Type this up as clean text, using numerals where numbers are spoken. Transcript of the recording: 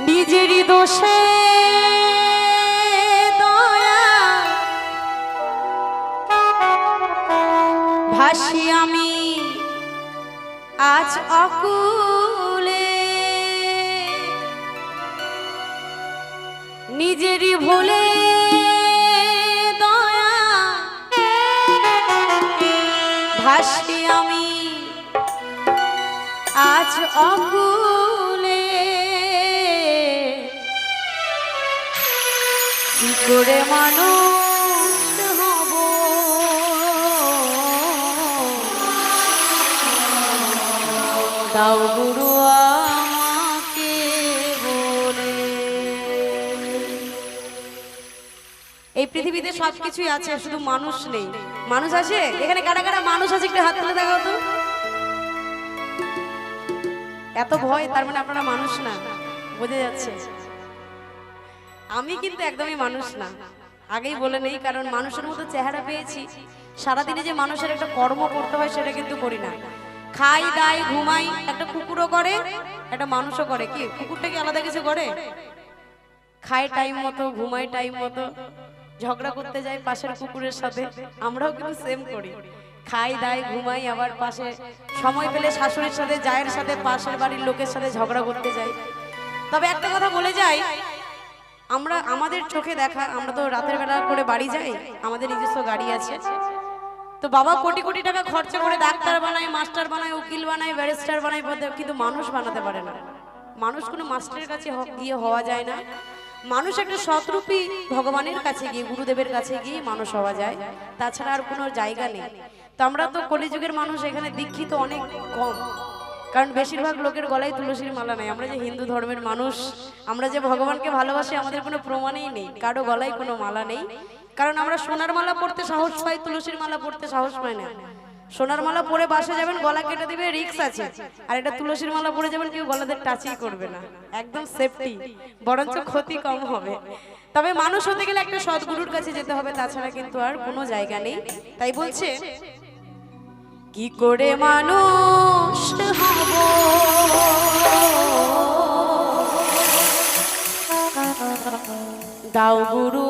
নিজেরই দোষে দয়া ভাসি আমি আজ অকুলে, নিজেরই ভুলে দয়া ভাসি আমি আজ অকুলে। কি করে মানুষ হব দাও গুরু আমাকে বলে। এই পৃথিবীতে সবকিছুই আছে, শুধু মানুষ নেই। মানুষ আছে এখানে? কারা কারা মানুষ আছে একটু হাত তুলে দেখাও তো। এত ভয়, তার মানে আপনারা মানুষ না, বোঝা যাচ্ছে। আমি কিন্তু একদমই মানুষ না, আগেই বলে নেই, কারণ মানুষের মতো চেহারা পেয়েছি। সারাদিনে যে মানুষের একটা কর্ম করতে হয় সেটা কিন্তু করি না। খাই দাই ঘুমাই, একটা কুকুরও করে একটা মানুষও করে। কি কুকুরটা কি আলাদা কিছু করে? খায় টাইম মতো, ঘুমাই টাইম মতো, ঝগড়া করতে যাই পাশের কুকুরের সাথে, আমরাও কিন্তু সেম করি। খাই দাই ঘুমাই, আবার পাশে সময় পেলে শাশুড়ির সাথে জায়ের সাথে পাশের বাড়ির লোকের সাথে ঝগড়া করতে যাই। তবে একটা কথা বলে যাই, আমরা আমাদের চোখে দেখা, আমরা তো রাতের বেলা করে বাড়ি যাই, আমাদের নিজস্ব গাড়ি আছে। তো বাবা কোটি কোটি টাকা খরচা করে ডাক্তার বানায়, মাস্টার বানায়, উকিল বানায়, ব্যারিস্টার বানায়, কিন্তু মানুষ বানাতে পারে না। মানুষ কোনো মাস্টারের কাছে গিয়ে হওয়া যায় না। মানুষ একটা সৎরূপী ভগবানের কাছে গিয়ে, গুরুদেবের কাছে গিয়ে মানুষ হওয়া যায়, তাছাড়া আর কোনো জায়গা নেই। তো আমরা তো কলিযুগের মানুষ, এখানে দীক্ষিত অনেক কম, কারণ বেশিরভাগ লোকের গলায় তুলসীর মালা নাই। আমরা যে হিন্দু ধর্মের মানুষ, আমরা যে ভগবানকে ভালোবাসি, আমাদের কোনো প্রমাণই নেই, কারো গলায় কোনো মালা নেই। কারণ আমরা সোনার মালা পড়তে সাহস পাই, তুলসীর মালা পড়তে সাহস পাই না। সোনার মালা পরে বাসে যাবেন, গলা কেটে দিবে, রিক্স আছে। আর এটা তুলসীর মালা পরে যাবেন, কেউ গলাতে টাচই করবে না, একদম সেফটি, বরঞ্চ ক্ষতি কম হবে। তবে মানুষ হতে গেলে একটা সদ্গুরুর কাছে যেতে হবে, তাছাড়া কিন্তু আর কোনো জায়গা নেই। তাই বলছে, কি করে মানুষ হব দাও গুরু